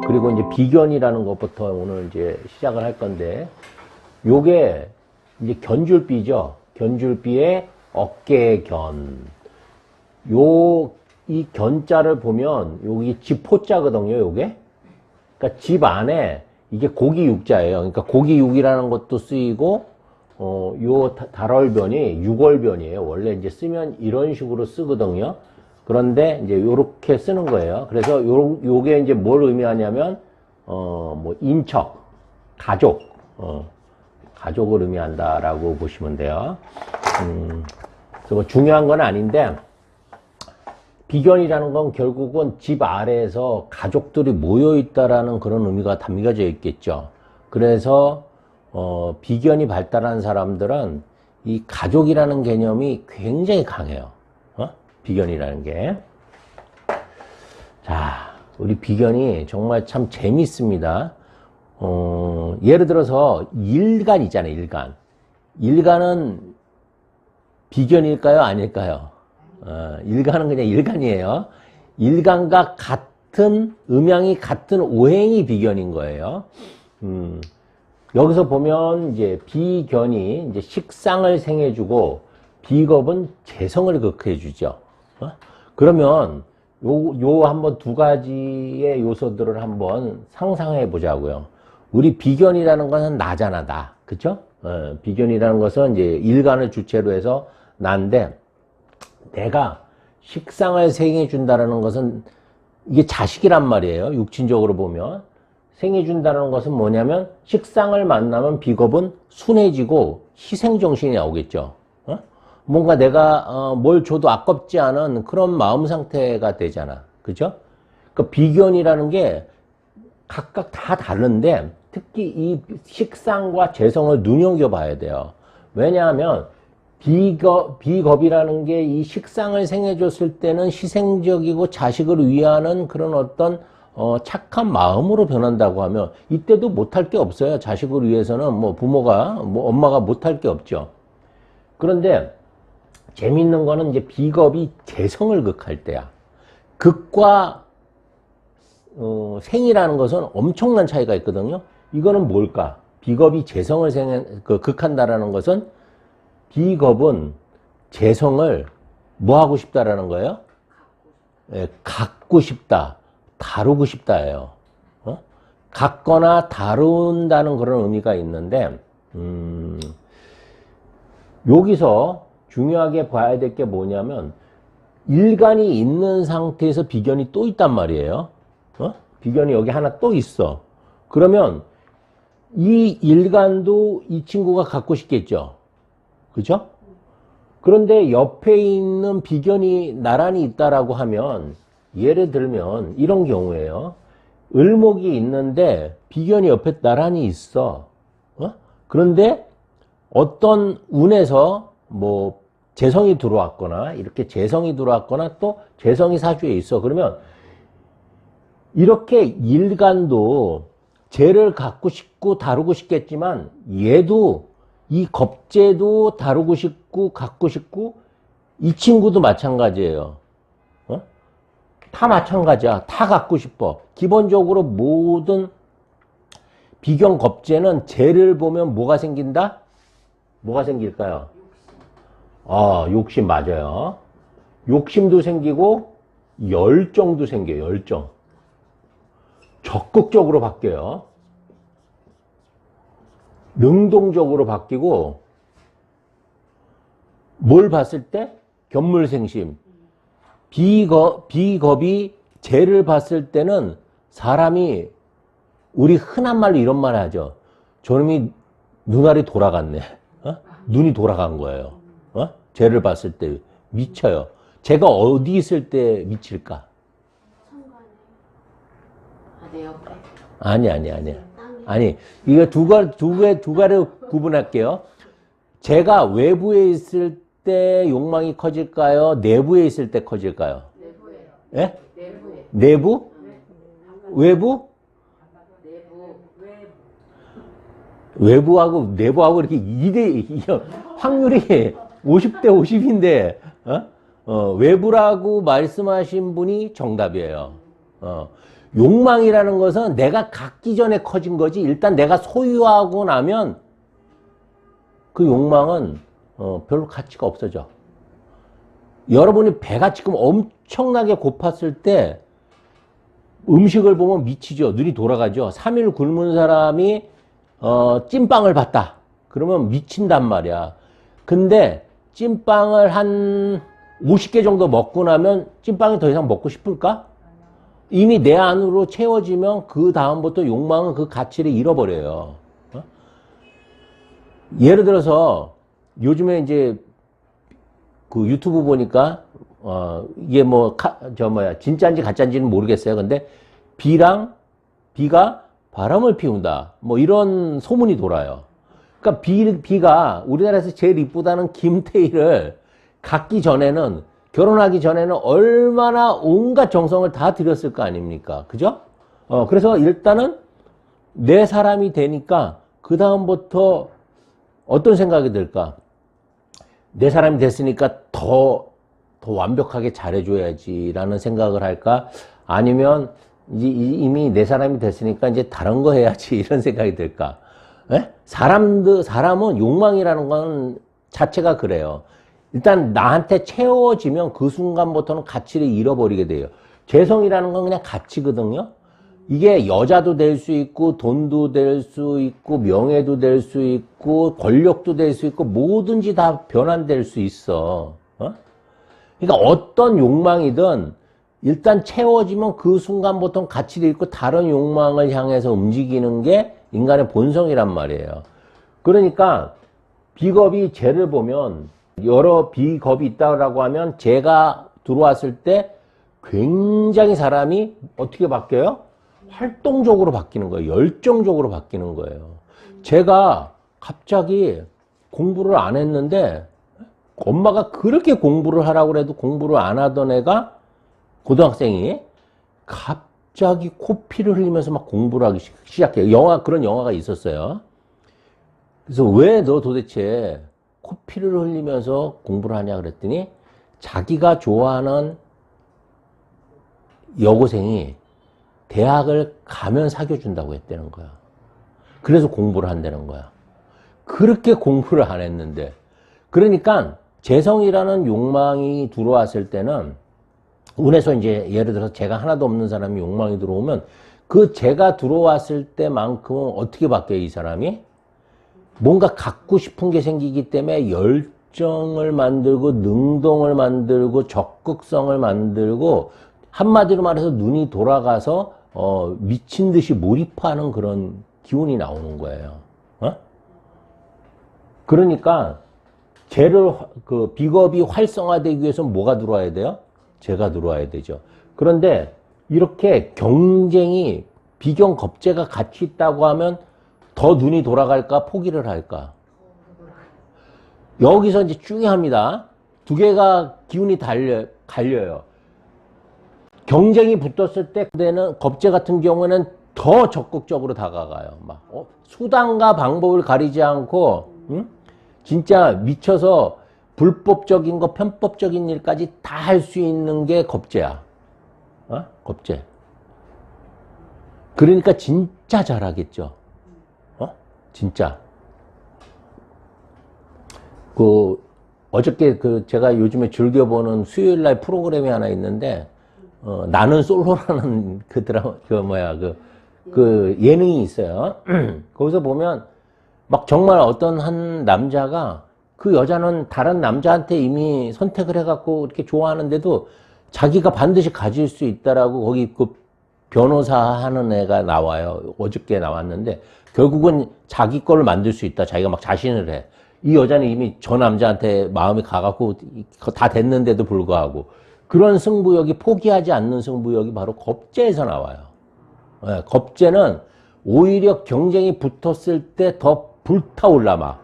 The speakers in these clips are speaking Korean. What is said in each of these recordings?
그리고 이제 비견이라는 것부터 오늘 이제 시작을 할 건데, 요게 이제 견줄비죠. 견줄비의 어깨 견. 이 견자를 보면 여기 지포자거든요, 요게. 그러니까 집 안에 이게 고기육자예요. 그러니까 고기육이라는 것도 쓰이고, 요 달월변이 육월변이에요. 원래 이제 쓰면 이런 식으로 쓰거든요. 그런데 이제 요렇게 쓰는 거예요. 그래서 요게 이제 뭘 의미하냐면, 뭐 인척, 가족, 가족을 의미한다라고 보시면 돼요. 그래서 뭐 중요한 건 아닌데, 비견이라는 건 결국은 집 아래에서 가족들이 모여있다라는 그런 의미가 담겨져 있겠죠. 그래서, 비견이 발달한 사람들은 이 가족이라는 개념이 굉장히 강해요. 비견이라는 게. 자, 우리 비견이 정말 참 재밌습니다. 예를 들어서 일간 있잖아요, 일간. 일간은 비견일까요? 아닐까요? 일간은 그냥 일간이에요. 일간과 같은, 음양이 같은 오행이 비견인 거예요. 여기서 보면 이제 비견이 이제 식상을 생해주고 비겁은 재성을 극해주죠. 그러면 요 한번 두 가지의 요소들을 한번 상상해 보자고요. 우리 비견이라는 것은 나잖아, 나. 그쵸? 비견이라는 것은 이제 일간을 주체로 해서 나인데, 내가 식상을 생해준다라는 것은 이게 자식이란 말이에요. 육친적으로 보면. 생해준다는 것은 뭐냐면 식상을 만나면 비겁은 순해지고 희생정신이 나오겠죠. 뭔가 내가 뭘 줘도 아깝지 않은 그런 마음 상태가 되잖아. 그죠? 그러니까 비견이라는 게 각각 다 다른데 특히 이 식상과 재성을 눈여겨봐야 돼요. 왜냐하면 비겁이라는 게 이 식상을 생해줬을 때는 희생적이고 자식을 위하는 그런 어떤 착한 마음으로 변한다고 하면 이때도 못할 게 없어요. 자식을 위해서는 뭐 부모가 뭐 엄마가 못할 게 없죠. 그런데 재밌는 거는 이제 비겁이 재성을 극할 때야. 극과 생이라는 것은 엄청난 차이가 있거든요. 이거는 뭘까? 비겁이 재성을 극한다라는 것은 비겁은 재성을 뭐 하고 싶다라는 거예요? 갖고 싶다, 다루고 싶다예요. 갖거나 다룬다는 그런 의미가 있는데, 여기서 중요하게 봐야 될 게 뭐냐면 일간이 있는 상태에서 비견이 또 있단 말이에요. 비견이 여기 하나 또 있어. 그러면 이 일간도 이 친구가 갖고 싶겠죠. 그죠? 그런데 옆에 있는 비견이 나란히 있다라고 하면 예를 들면 이런 경우에요. 을목이 있는데 비견이 옆에 나란히 있어. 그런데 어떤 운에서 뭐 재성이 들어왔거나 이렇게 재성이 들어왔거나 또 재성이 사주에 있어. 그러면 이렇게 일간도 재를 갖고 싶고 다루고 싶겠지만 얘도 이 겁재도 다루고 싶고 갖고 싶고 이 친구도 마찬가지예요. 다 마찬가지야. 다 갖고 싶어. 기본적으로 모든 비견 겁재는 재를 보면 뭐가 생긴다? 뭐가 생길까요? 욕심 맞아요. 욕심도 생기고 열정도 생겨요. 열정. 적극적으로 바뀌어요. 능동적으로 바뀌고 뭘 봤을 때? 견물생심. 비겁이 재를 봤을 때는 사람이 우리 흔한 말로 이런 말 하죠. 저놈이 눈알이 돌아갔네. 눈이 돌아간 거예요. 재를 봤을 때 미쳐요. 재가 어디 있을 때 미칠까? 내 옆에? 아니, 이거 두 가지로 구분할게요. 재가 외부에 있을 때 욕망이 커질까요? 내부에 있을 때 커질까요? 내부에. 예? 내부에. 내부? 외부? 내부. 외부하고 내부하고 이렇게 확률이 50대 50인데, 외부라고 말씀하신 분이 정답이에요. 욕망이라는 것은 내가 갖기 전에 커진 거지, 일단 내가 소유하고 나면 그 욕망은 별로 가치가 없어져. 여러분이 배가 지금 엄청나게 고팠을 때 음식을 보면 미치죠. 눈이 돌아가죠. 3일 굶은 사람이 찐빵을 봤다. 그러면 미친단 말이야. 근데 찐빵을 한 50개 정도 먹고 나면 찐빵이 더 이상 먹고 싶을까? 이미 내 안으로 채워지면 그 다음부터 욕망은 그 가치를 잃어버려요. 예를 들어서 요즘에 이제 그 유튜브 보니까 이게 뭐 진짜인지 가짜인지는 모르겠어요. 근데 비가 바람을 피운다. 뭐 이런 소문이 돌아요. 그러니까 비가 우리나라에서 제일 이쁘다는 김태희를 갖기 전에는, 결혼하기 전에는 얼마나 온갖 정성을 다 들였을 거 아닙니까? 그죠? 그래서 일단은 내 사람이 되니까 그 다음부터 어떤 생각이 들까? 내 사람이 됐으니까 더 완벽하게 잘해줘야지라는 생각을 할까? 아니면 이미 내 사람이 됐으니까 이제 다른 거 해야지 이런 생각이 들까? 예? 사람은 욕망이라는 건 자체가 그래요. 일단 나한테 채워지면 그 순간부터는 가치를 잃어버리게 돼요. 재성이라는 건 그냥 가치거든요. 이게 여자도 될 수 있고 돈도 될 수 있고 명예도 될 수 있고 권력도 될 수 있고 뭐든지 다 변환될 수 있어. 그러니까 어떤 욕망이든 일단 채워지면 그 순간부터는 가치를 잃고 다른 욕망을 향해서 움직이는 게 인간의 본성이란 말이에요. 그러니까 비겁이 죄를 보면, 여러 비겁이 있다고 하면 죄가 들어왔을 때 굉장히 사람이 어떻게 바뀌어요? 활동적으로 바뀌는 거예요. 열정적으로 바뀌는 거예요. 제가 갑자기 공부를 안 했는데 엄마가 그렇게 공부를 하라고 해도 공부를 안 하던 애가, 고등학생이 갑자기 코피를 흘리면서 막 공부를 하기 시작해요. 그런 영화가 있었어요. 그래서 왜 너 도대체 코피를 흘리면서 공부를 하냐 그랬더니 자기가 좋아하는 여고생이 대학을 가면 사귀어준다고 했다는 거야. 그래서 공부를 한다는 거야. 그렇게 공부를 안 했는데. 그러니까 재성이라는 욕망이 들어왔을 때는, 운에서 이제 예를 들어서 재가 하나도 없는 사람이 욕망이 들어오면 그 재가 들어왔을 때만큼은 어떻게 바뀌어요, 이 사람이? 뭔가 갖고 싶은 게 생기기 때문에 열정을 만들고 능동을 만들고 적극성을 만들고, 한마디로 말해서 눈이 돌아가서 미친 듯이 몰입하는 그런 기운이 나오는 거예요. 그러니까 비겁이 활성화되기 위해서는 뭐가 들어와야 돼요? 재가 들어와야 되죠. 그런데 이렇게 경쟁이, 비경 겁재가 같이 있다고 하면 더 눈이 돌아갈까, 포기를 할까? 여기서 이제 중요합니다. 두 개가 기운이 갈려요. 경쟁이 붙었을 때 그때는 겁재 같은 경우에는 더 적극적으로 다가가요. 수단과 방법을 가리지 않고, 진짜 미쳐서 불법적인 거, 편법적인 일까지 다 할 수 있는 게 겁재야. 겁재. 그러니까 진짜 잘하겠죠. 진짜. 어저께 제가 요즘에 즐겨보는 수요일 날 프로그램이 하나 있는데, 나는 솔로라는 예능이 있어요. 거기서 보면 막 정말 어떤 한 남자가, 그 여자는 다른 남자한테 이미 선택을 해갖고 이렇게 좋아하는데도 자기가 반드시 가질 수 있다라고, 거기 그 변호사 하는 애가 나와요. 어저께 나왔는데, 결국은 자기 거를 만들 수 있다. 자기가 막 자신을 해. 이 여자는 이미 저 남자한테 마음이 가갖고 다 됐는데도 불구하고, 그런 승부욕이, 포기하지 않는 승부욕이 바로 겁재에서 나와요. 네, 겁재는 오히려 경쟁이 붙었을 때 더 불타올라 막.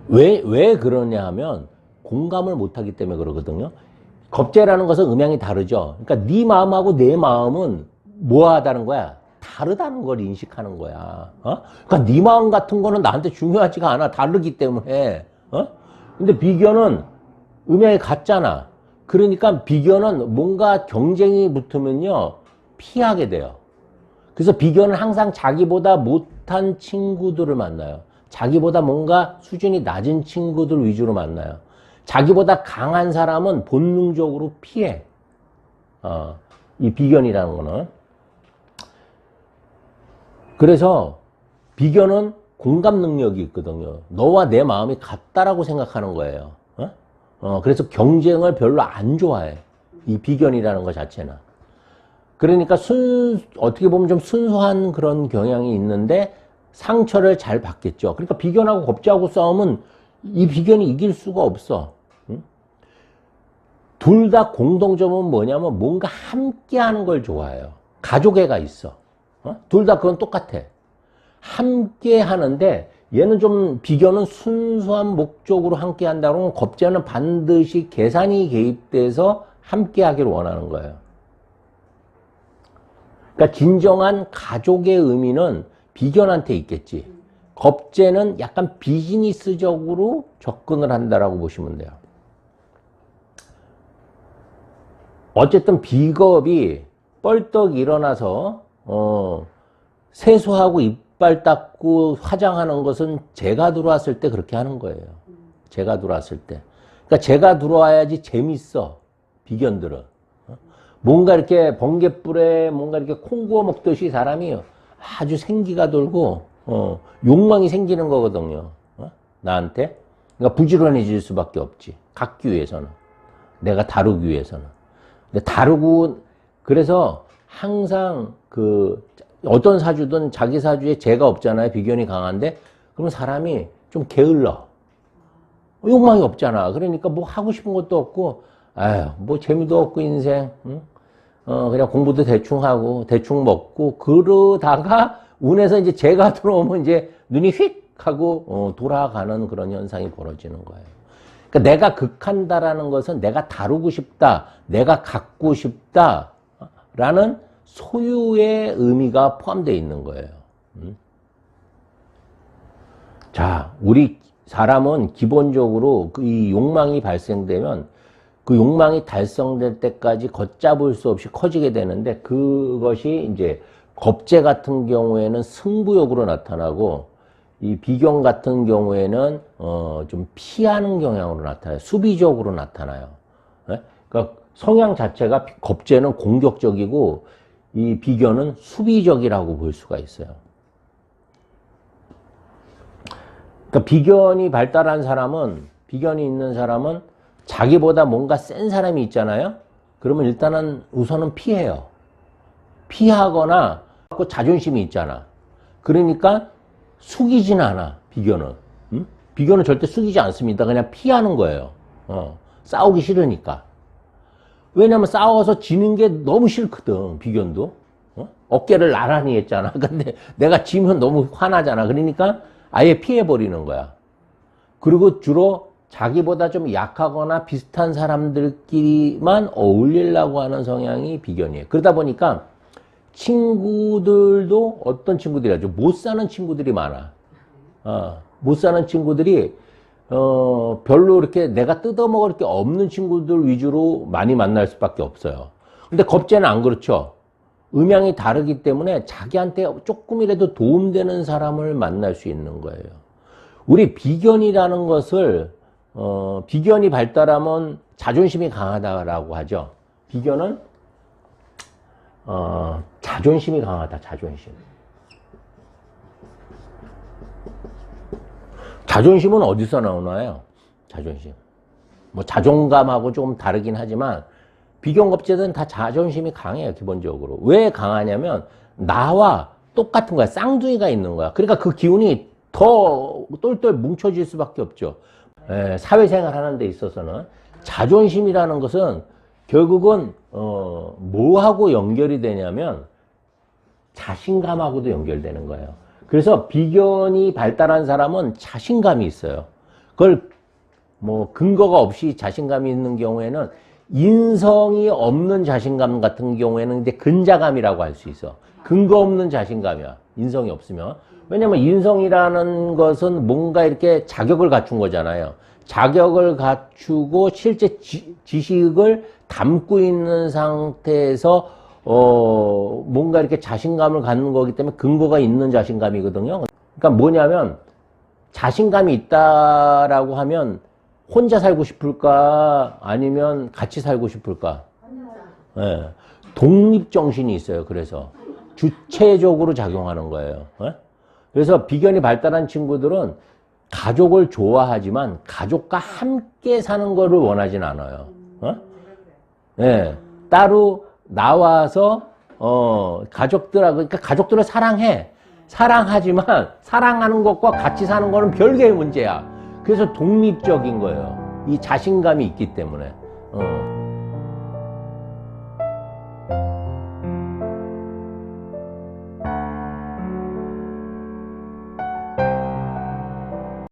왜 그러냐 하면 공감을 못하기 때문에 그러거든요. 겁재라는 것은 음양이 다르죠. 그러니까 네 마음하고 내 마음은 뭐하다는 거야? 다르다는 걸 인식하는 거야. 그러니까 네 마음 같은 거는 나한테 중요하지가 않아. 다르기 때문에. 근데 비견은 음양이 같잖아. 그러니까 비견은 뭔가 경쟁이 붙으면요, 피하게 돼요. 그래서 비견은 항상 자기보다 못한 친구들을 만나요. 자기보다 뭔가 수준이 낮은 친구들 위주로 만나요. 자기보다 강한 사람은 본능적으로 피해. 이 비견이라는 거는. 그래서 비견은 공감 능력이 있거든요. 너와 내 마음이 같다라고 생각하는 거예요. 그래서 경쟁을 별로 안 좋아해. 이 비견이라는 것 자체는. 그러니까 어떻게 보면 좀 순수한 그런 경향이 있는데 상처를 잘 받겠죠. 그러니까 비견하고 겁재하고 싸우면 이 비견이 이길 수가 없어. 둘 다 공통점은 뭐냐면 뭔가 함께 하는 걸 좋아해요. 가족애가 있어. 둘 다 그건 똑같아. 함께 하는데 얘는 좀 비견은 순수한 목적으로 함께 한다고 하면 겁재는 반드시 계산이 개입돼서 함께 하기를 원하는 거예요. 그러니까 진정한 가족의 의미는 비견한테 있겠지. 겁재는 약간 비즈니스적으로 접근을 한다라고 보시면 돼요. 어쨌든 비겁이 뻘떡 일어나서 세수하고 이빨 닦고 화장하는 것은 제가 들어왔을 때 그렇게 하는 거예요. 제가 들어왔을 때. 그러니까 제가 들어와야지 재밌어. 비견들은. 뭔가 이렇게 번갯불에 뭔가 이렇게 콩 구워 먹듯이 사람이 아주 생기가 돌고 욕망이 생기는 거거든요. 나한테. 그러니까 부지런해질 수밖에 없지. 갖기 위해서는. 내가 다루기 위해서는. 근데 다루고 그래서 항상 어떤 사주든 자기 사주에 재가 없잖아요. 비견이 강한데 그럼 사람이 좀 게을러. 욕망이 없잖아. 그러니까 뭐 하고 싶은 것도 없고 아유 뭐 재미도 없고 인생 그냥 공부도 대충 하고 대충 먹고 그러다가 운에서 이제 재가 들어오면 이제 눈이 휙 하고 돌아가는 그런 현상이 벌어지는 거예요. 그러니까 내가 극한다라는 것은 내가 다루고 싶다, 내가 갖고 싶다라는 소유의 의미가 포함되어 있는 거예요. 자, 우리 사람은 기본적으로 이 욕망이 발생되면 그 욕망이 달성될 때까지 걷잡을 수 없이 커지게 되는데 그것이 이제 겁재 같은 경우에는 승부욕으로 나타나고 이 비견 같은 경우에는 좀 피하는 경향으로 나타나요. 수비적으로 나타나요. 네? 그러니까 성향 자체가 겁재는 공격적이고 이 비견은 수비적이라고 볼 수가 있어요. 그러니까 비견이 발달한 사람은 비견이 있는 사람은 자기보다 뭔가 센 사람이 있잖아요. 그러면 일단은 우선은 피해요. 피하거나 자존심이 있잖아. 그러니까 숙이지는 않아. 비견은. 비견은 절대 숙이지 않습니다. 그냥 피하는 거예요. 싸우기 싫으니까. 왜냐면 싸워서 지는 게 너무 싫거든. 비견도. 어깨를 나란히 했잖아. 근데 내가 지면 너무 화나잖아. 그러니까 아예 피해버리는 거야. 그리고 주로 자기보다 좀 약하거나 비슷한 사람들끼리만 어울리려고 하는 성향이 비견이에요. 그러다 보니까 친구들도 어떤 친구들이죠? 못 사는 친구들이 많아. 못 사는 친구들이 별로 이렇게 내가 뜯어먹을 게 없는 친구들 위주로 많이 만날 수밖에 없어요. 근데 겁재는 안 그렇죠. 음양이 다르기 때문에 자기한테 조금이라도 도움되는 사람을 만날 수 있는 거예요. 우리 비견이라는 것을 비견이 발달하면 자존심이 강하다라고 하죠. 비견은 자존심이 강하다. 자존심. 자존심은 어디서 나오나요? 자존심. 뭐 자존감하고 조금 다르긴 하지만 비견겁재들은 다 자존심이 강해요. 기본적으로. 왜 강하냐면 나와 똑같은 거야. 쌍둥이가 있는 거야. 그러니까 그 기운이 더 똘똘 뭉쳐질 수밖에 없죠. 사회생활 하는 데 있어서는 자존심이라는 것은 결국은 뭐하고 연결이 되냐면 자신감하고도 연결되는 거예요. 그래서 비견이 발달한 사람은 자신감이 있어요. 그걸 뭐 근거가 없이 자신감이 있는 경우에는 인성이 없는 자신감 같은 경우에는 이제 근자감이라고 할 수 있어. 근거 없는 자신감이야. 인성이 없으면. 왜냐면 인성이라는 것은 뭔가 이렇게 자격을 갖춘 거잖아요. 자격을 갖추고 실제 지식을 담고 있는 상태에서 뭔가 이렇게 자신감을 갖는 거기 때문에 근거가 있는 자신감이거든요. 그러니까 뭐냐면 자신감이 있다라고 하면 혼자 살고 싶을까 아니면 같이 살고 싶을까? 예. 독립정신이 있어요. 그래서 주체적으로 작용하는 거예요. 예? 그래서 비견이 발달한 친구들은 가족을 좋아하지만 가족과 함께 사는 거를 원하진 않아요. 예. 따로 나와서 가족들하고 그러니까 가족들을 사랑해. 사랑하지만 사랑하는 것과 같이 사는 거는 별개의 문제야. 그래서 독립적인 거예요. 이 자신감이 있기 때문에.